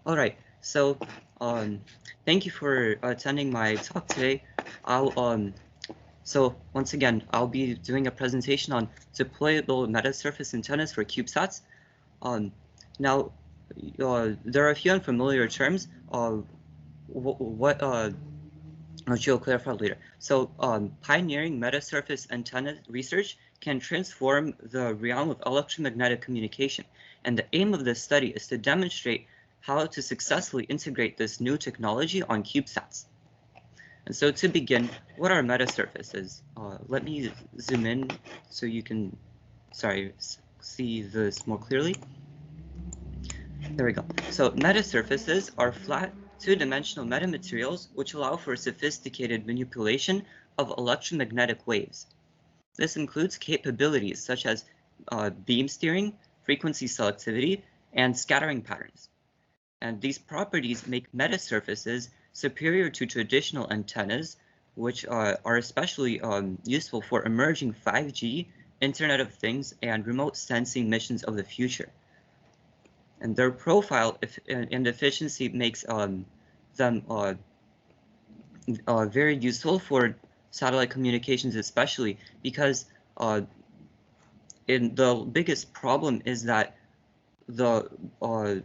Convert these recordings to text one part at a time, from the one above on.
All right, so um, thank you for attending my talk today. So once again, I'll be doing a presentation on deployable metasurface antennas for CubeSats. Um, Now, there are a few unfamiliar terms. Which you'll clarify later. So, pioneering metasurface antenna research can transform the realm of electromagnetic communication, and the aim of this study is to demonstrate how to successfully integrate this new technology on CubeSats. And so to begin, what are metasurfaces? Let me zoom in so you can, see this more clearly. There we go. So metasurfaces are flat, two-dimensional metamaterials which allow for sophisticated manipulation of electromagnetic waves. This includes capabilities such as beam steering, frequency selectivity, and scattering patterns. And these properties make metasurfaces superior to traditional antennas, which are especially useful for emerging 5G, Internet of Things, and remote sensing missions of the future. And their profile and efficiency makes them very useful for satellite communications, especially because the biggest problem is that the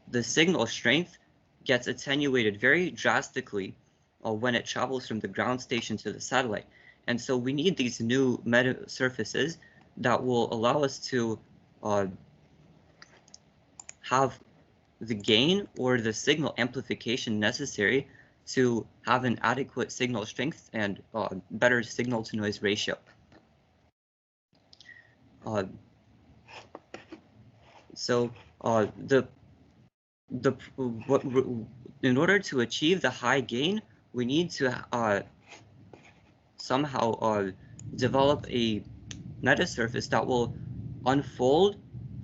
the signal strength gets attenuated very drastically when it travels from the ground station to the satellite. And so we need these new metasurfaces that will allow us to have the gain or the signal amplification necessary to have an adequate signal strength and better signal to noise ratio. In order to achieve the high gain, we need to somehow develop a metasurface that will unfold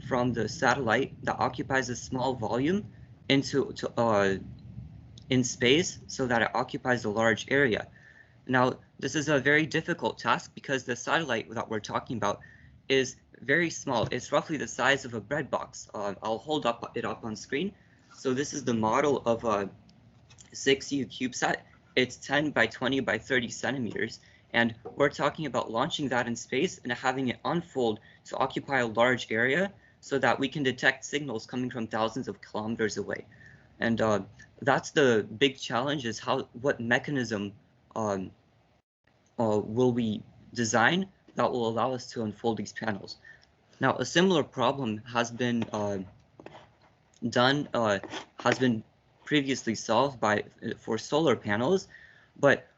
from the satellite that occupies a small volume in space so that it occupies a large area. Now, this is a very difficult task because the satellite that we're talking about is very small. It's roughly the size of a bread box. I'll hold it up on screen. So this is the model of a 6U CubeSat. It's 10 by 20 by 30 centimeters. And we're talking about launching that in space and having it unfold to occupy a large area so that we can detect signals coming from thousands of kilometers away. And that's the big challenge, is what mechanism will we design that will allow us to unfold these panels. Now, a similar problem has been previously solved for solar panels, but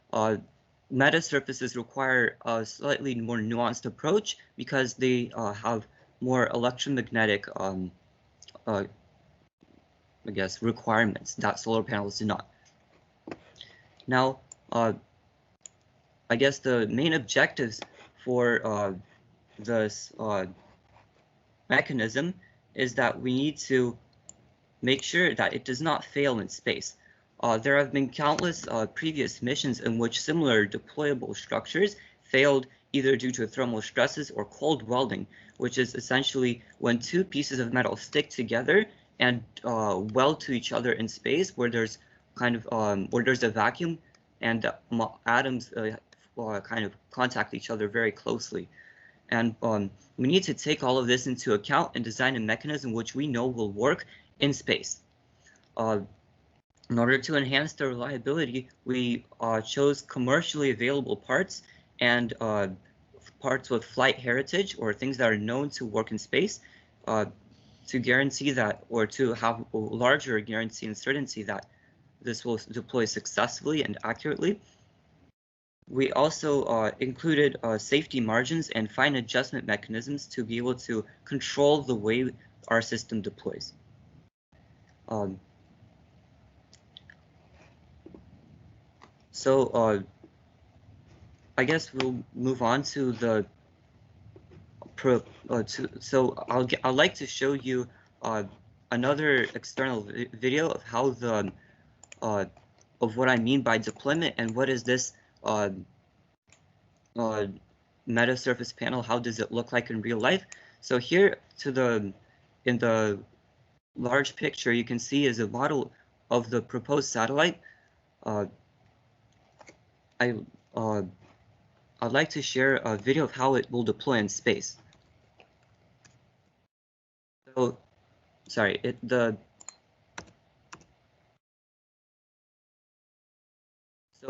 metasurfaces require a slightly more nuanced approach because they have more electromagnetic, I guess, requirements that solar panels do not. Now, I guess the main objectives for this mechanism is that we need to make sure that it does not fail in space. There have been countless previous missions in which similar deployable structures failed either due to thermal stresses or cold welding, which is essentially when two pieces of metal stick together and weld to each other in space, where there's where there's a vacuum and atoms kind of contact each other very closely. And we need to take all of this into account and design a mechanism which we know will work in space. In order to enhance the reliability, we chose commercially available parts and parts with flight heritage, or things that are known to work in space, to guarantee that, or to have a larger guarantee and certainty that this will deploy successfully and accurately. We also included safety margins and fine adjustment mechanisms to be able to control the way our system deploys. I guess we'll move on to the I'd like to show you another external video of how of what I mean by deployment and what is this metasurface panel. How does it look like in real life? So here in the large picture you can see is a model of the proposed satellite. Uh, I, I'd like to share a video of how it will deploy in space. So, sorry, so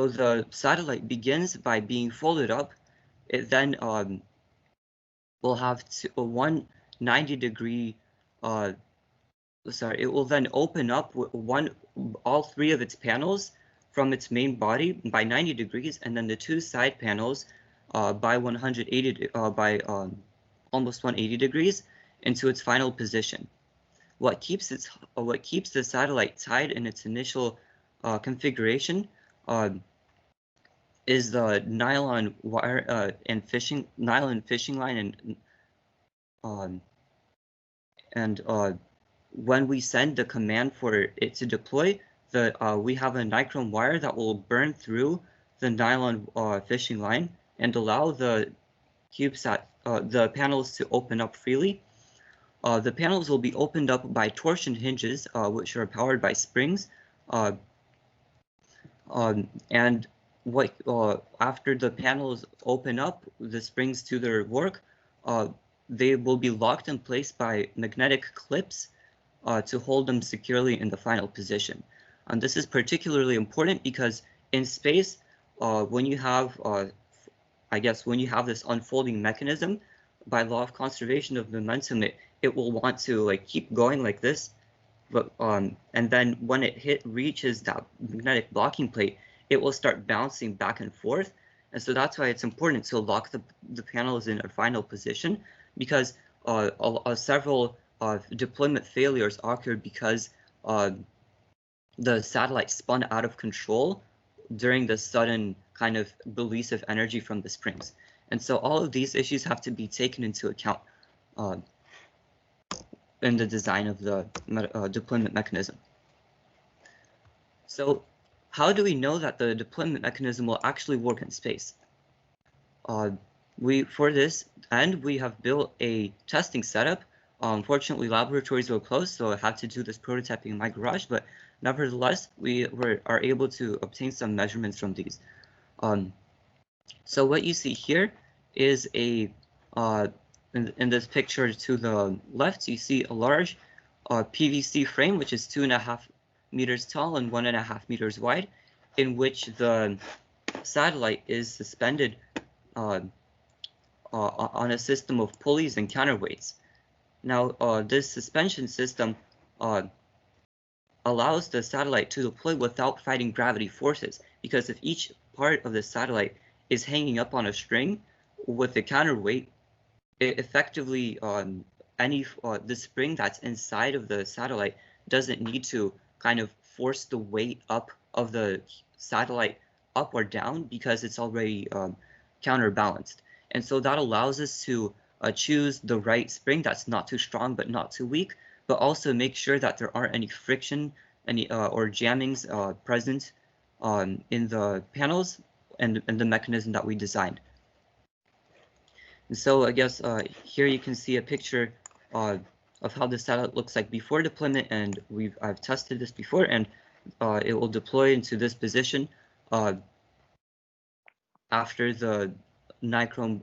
the satellite begins by being folded up. It then will have one 90-degree it will then open up all three of its panels from its main body by 90 degrees, and then the two side panels by 180 by almost 180 degrees into its final position. What keeps the satellite tied in its initial configuration is the nylon wire nylon fishing line, um, and when we send the command for it to deploy, we have a nichrome wire that will burn through the nylon fishing line and allow the the panels to open up freely. The panels will be opened up by torsion hinges, which are powered by springs. And after the panels open up, the springs do their work. They will be locked in place by magnetic clips to hold them securely in the final position. And this is particularly important because in space, when you have, when you have this unfolding mechanism, by law of conservation of momentum, it will want to keep going like this, but and then when it reaches that magnetic blocking plate, it will start bouncing back and forth. And so that's why it's important to lock the panels in a final position, because several deployment failures occurred because the satellite spun out of control during the sudden kind of release of energy from the springs. And so all of these issues have to be taken into account in the design of the deployment mechanism. So how do we know that the deployment mechanism will actually work in space? For this end, we have built a testing setup. Unfortunately, laboratories were closed, so I had to do this prototyping in my garage, but nevertheless, we are able to obtain some measurements from these. So what you see here is in this picture to the left, you see a large PVC frame, which is 2.5 meters tall and 1.5 meters wide, in which the satellite is suspended on a system of pulleys and counterweights. Now, this suspension system allows the satellite to deploy without fighting gravity forces, because if each part of the satellite is hanging up on a string with the counterweight, it effectively the spring that's inside of the satellite doesn't need to kind of force the weight up of the satellite up or down, because it's already counterbalanced. And so that allows us to choose the right spring that's not too strong but not too weak, but also make sure that there aren't any friction or jammings present in the panels and the mechanism that we designed. And so I guess here you can see a picture of how the satellite looks like before deployment, and I've tested this before, and it will deploy into this position after the nichrome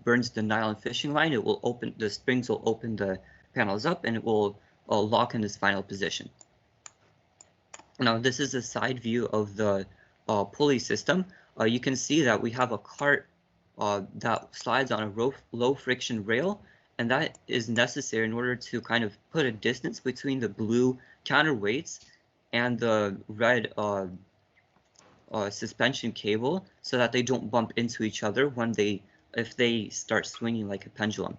burns the nylon fishing line. It will open, the springs will open the panels up, and it will lock in this final position. Now this is a side view of the pulley system. You can see that we have a cart that slides on a low friction rail, and that is necessary in order to kind of put a distance between the blue counterweights and the red suspension cable, so that they don't bump into each other if they start swinging like a pendulum.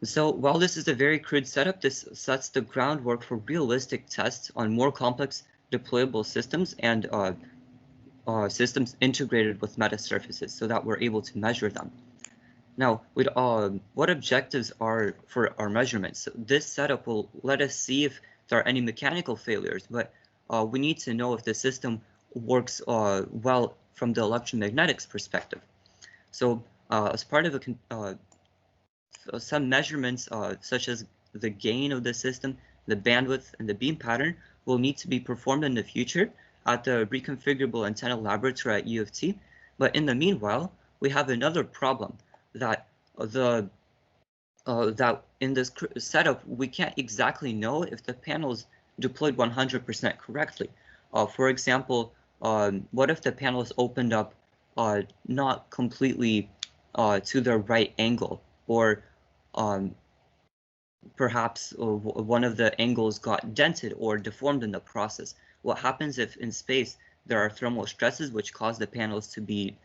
So while this is a very crude setup, this sets the groundwork for realistic tests on more complex deployable systems and systems integrated with metasurfaces, so that we're able to measure them. Now, what objectives are for our measurements? So this setup will let us see if there are any mechanical failures, but we need to know if the system works well from the electromagnetics perspective. So as part of some measurements, such as the gain of the system the bandwidth, and the beam pattern will need to be performed in the future at the reconfigurable antenna laboratory at U of T. But in the meanwhile, we have another problem that that in this setup, we can't exactly know if the panel's deployed 100% correctly. For example, what if the panels opened up not completely to the right angle, or perhaps one of the angles got dented or deformed in the process? What happens if in space there are thermal stresses which cause the panels to be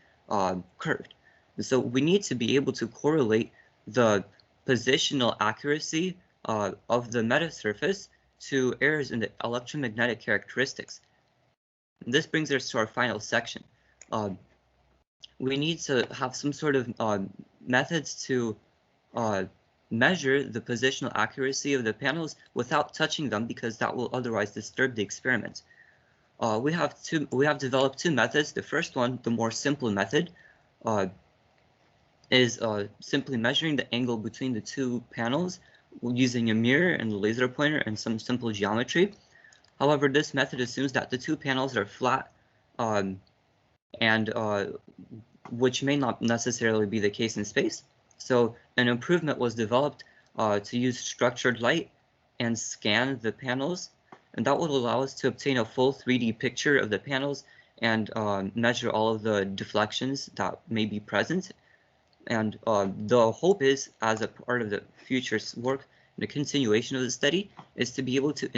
curved? And so we need to be able to correlate the positional accuracy of the metasurface to errors in the electromagnetic characteristics. And this brings us to our final section. We need to have some sort of methods to measure the positional accuracy of the panels without touching them, because that will otherwise disturb the experiment. We have developed two methods. The first one, the more simple method, is simply measuring the angle between the two panels using a mirror and a laser pointer and some simple geometry. However, this method assumes that the two panels are flat, and which may not necessarily be the case in space. So an improvement was developed to use structured light and scan the panels, and that would allow us to obtain a full 3D picture of the panels and measure all of the deflections that may be present. And the hope is, as a part of the future work, the continuation of the study, is to be able to